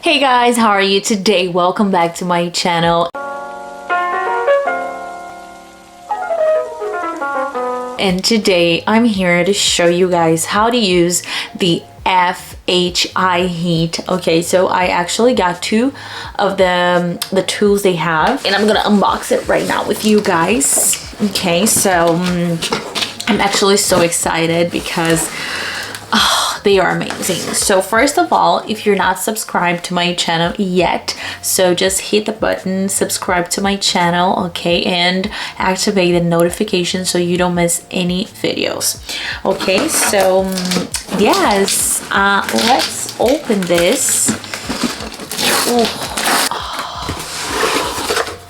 Hey guys, how are you today? Welcome back to my channel. And today I'm here to show you guys how to use the FHI Heat. Okay, so I actually got two of the tools they have, and I'm gonna unbox it right now with you guys. Okay, so I'm actually so excited because they are amazing. So first of all, if you're not subscribed to my channel yet, so just hit the button, subscribe to my channel, okay, and activate the notification so you don't miss any videos. Okay, so yes, let's open this.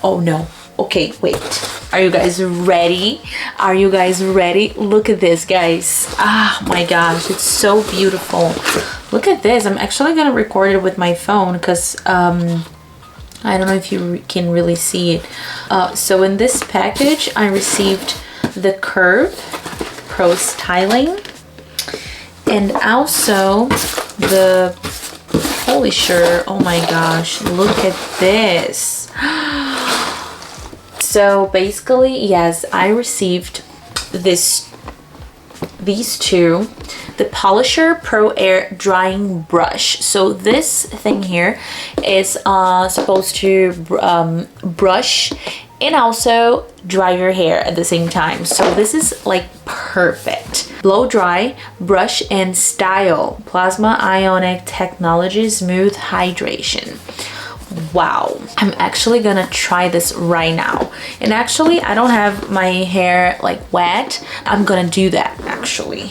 Oh no. Okay, wait. Are you guys ready? Are you guys ready? Look at this, guys. Oh my gosh, it's so beautiful. Look at this. I'm actually gonna record it with my phone because I don't know if you can really see it. So in this package, I received the Curve Pro Styling and also the polisher. Oh my gosh, look at this. So basically, yes, I received these two, the Polisher Pro Air Drying Brush. So this thing here is supposed to brush and also dry your hair at the same time. So this is like perfect. Blow dry, brush and style, plasma ionic technology, smooth hydration. Wow, I'm actually gonna try this right now. And actually, I don't have my hair like wet. I'm gonna do that actually,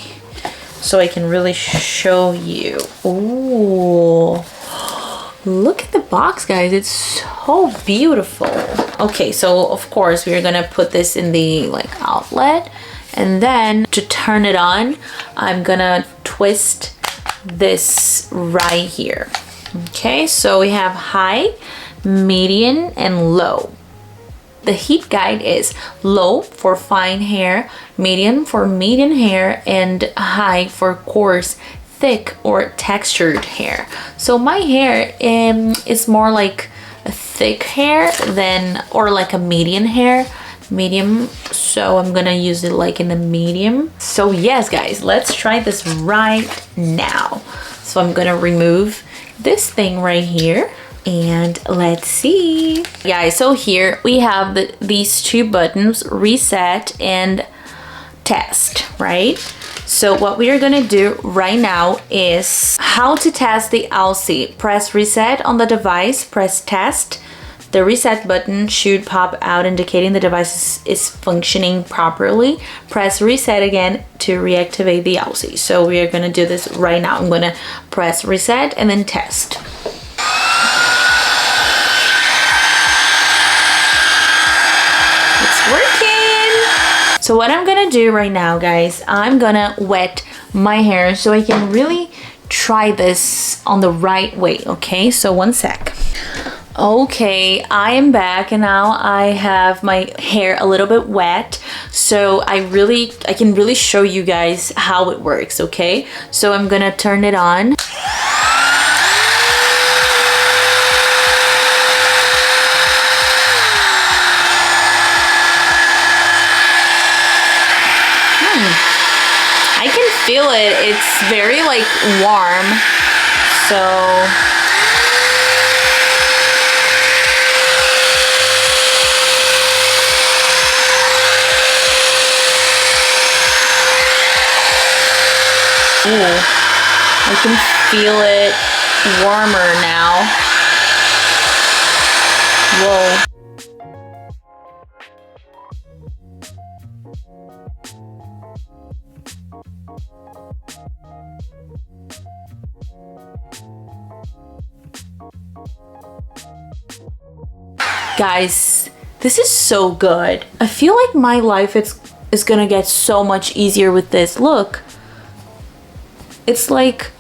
so I can really show you. Ooh, look at the box, guys. It's so beautiful. Okay, so of course we're gonna put this in the like outlet, and then to turn it on, I'm gonna twist this right here. Okay, so we have high, medium, and low. The heat guide is low for fine hair, medium for medium hair, and high for coarse, thick, or textured hair. So my hair is more like a thick hair than, or like a medium hair. Medium, so I'm gonna use it like in the medium. So yes, guys, let's try this right now. So I'm gonna remove this thing right here and let's see. Guys, so here we have these two buttons, reset and test, right? So what we are gonna do right now is how to test the LC. Press reset on the device, press test. The reset button should pop out indicating the device is functioning properly. Press reset again to reactivate the LC. So we are gonna do this right now. I'm gonna press reset and then test. It's working! So what I'm gonna do right now, guys, I'm gonna wet my hair so I can really try this on the right way, okay? So one sec. Okay, I am back and now I have my hair a little bit wet, so I can really show you guys how it works, okay? So I'm gonna turn it on. I can feel it. It's very like warm, so ooh, I can feel it warmer now. Whoa. Guys, this is so good. I feel like my life is gonna get so much easier with this. Look. It's like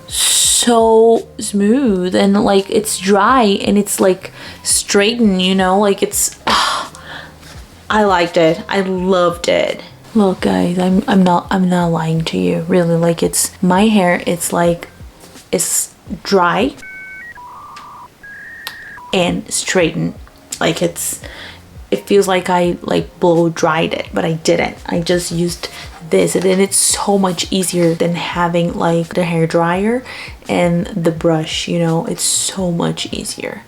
so smooth and like it's dry and it's like straightened, you know, like it's I liked it. I loved it. Look, guys, I'm not lying to you. Really, like it's my hair. It's like it's dry and straighten. Like it feels like I like blow dried it, but I didn't. I just used this, and then it's so much easier than having like the hair dryer and the brush, you know. It's so much easier.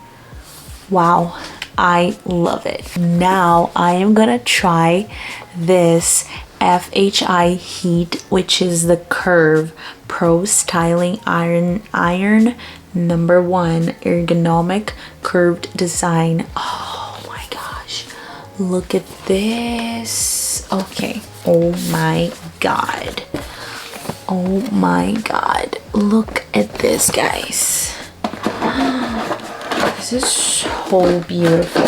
Wow, I love it. Now I am gonna try this FHI Heat, which is the Curve Pro Styling Iron number 1 ergonomic curved design. Oh my gosh, look at this. Okay, oh my god, oh my god, look at this, guys. This is so beautiful.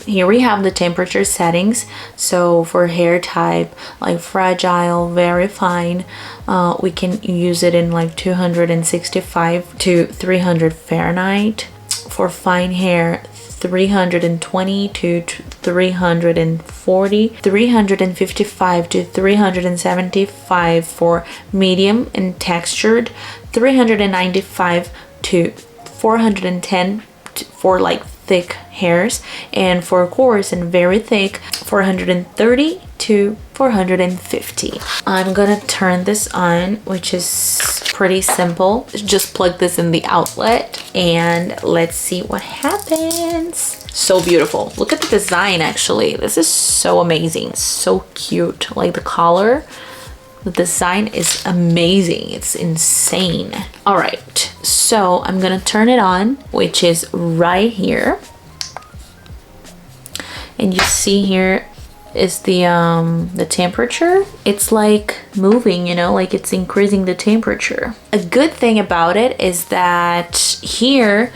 Here we have the temperature settings. So for hair type, like fragile, very fine, we can use it in like 265 to 300 Fahrenheit. For fine hair, 320 to 340, 355 to 375 for medium and textured, 395 to 410 for like thick hairs, and for coarse and very thick, 430 to 450. I'm gonna turn this on, which is pretty simple. Just plug this in the outlet and let's see what happens. So beautiful. Look at the design, actually. This is so amazing, so cute. Like the color, the design is amazing. It's insane. All right, so I'm gonna turn it on, which is right here. And you see here is the temperature. It's like moving, you know, like it's increasing the temperature. A good thing about it is that here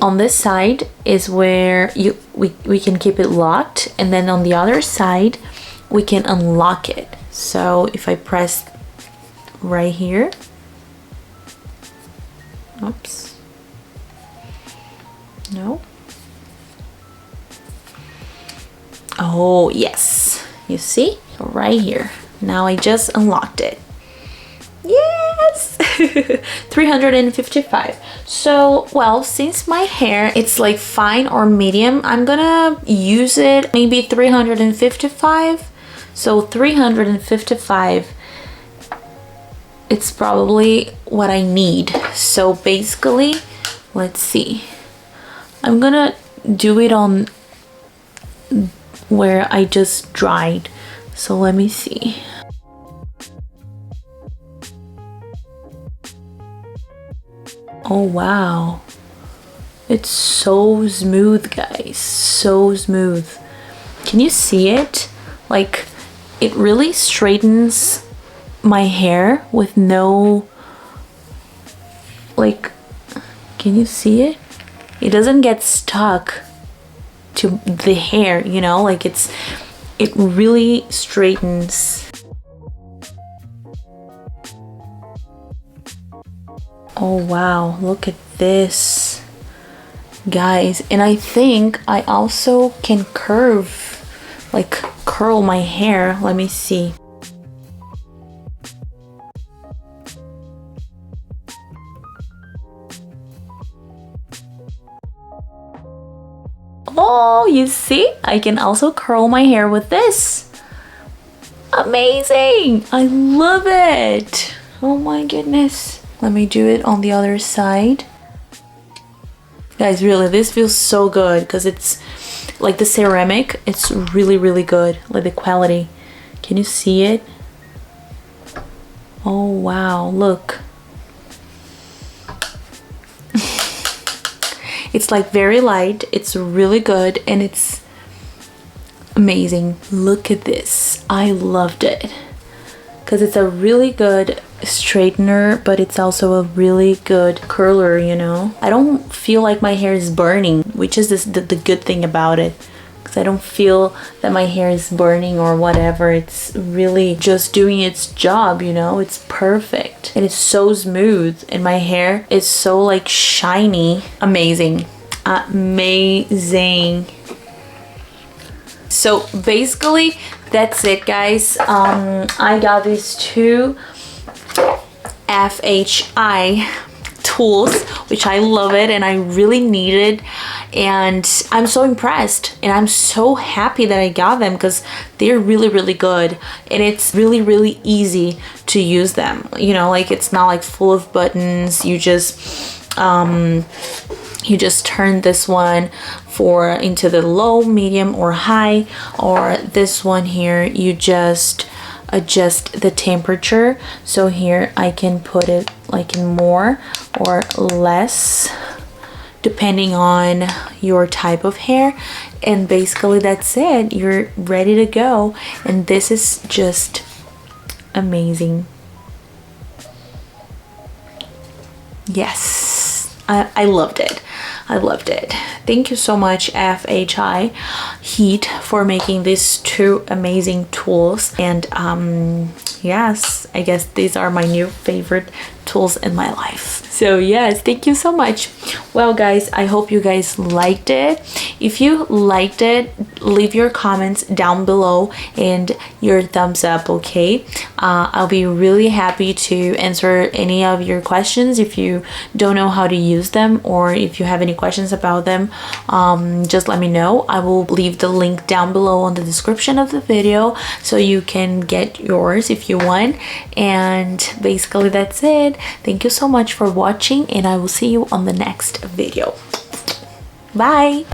on this side is where we can keep it locked, and then on the other side we can unlock it. So if I press right here, oops, no. Oh yes, you see, right here. Now I just unlocked it. Yes. 355. So, well, since my hair it's like fine or medium, I'm gonna use it maybe 355. So 355, it's probably what I need. So basically, let's see, I'm gonna do it on where I just dried. So let me see. Oh wow, it's so smooth, guys, so smooth. Can you see it? Like, it really straightens my hair with no, like, can you see it? It doesn't get stuck to the hair, you know, like it really straightens. Oh wow, look at this, guys. And I think I also can curl my hair. Let me see. Oh, you see? I can also curl my hair with this. Amazing! I love it! Oh my goodness. Let me do it on the other side. Guys, really, this feels so good because it's like the ceramic. It's really, really good. Like the quality. Can you see it? Oh wow, look. It's like very light, it's really good, and it's amazing. Look at this. I loved it because it's a really good straightener, but it's also a really good curler, you know. I don't feel like my hair is burning, which is the good thing about it, because I don't feel that my hair is burning or whatever. It's really just doing its job, you know. It's perfect, and it's so smooth, and my hair is so like shiny. Amazing, amazing. So basically that's it, guys. I got these two FHI tools, which I love it and I really needed, and I'm so impressed and I'm so happy that I got them because they're really good, and it's really easy to use them. You know, like it's not like full of buttons. You just turn this one for into the low, medium, or high, or this one here you just adjust the temperature. So here I can put it like in more or less depending on your type of hair, and basically that's it. You're ready to go, and this is just amazing. Yes, I loved it. I loved it. Thank you so much, FHI Heat, for making these two amazing tools. And yes, I guess these are my new favorite tools in my life. So yes, thank you so much. Well guys, I hope you guys liked it. If you liked it, leave your comments down below and your thumbs up, okay? I'll be really happy to answer any of your questions. If you don't know how to use them, or if you have any questions about them, just let me know. I will leave the link down below on the description of the video so you can get yours if you want. And basically that's it. Thank you so much for watching, and I will see you on the next video. Bye.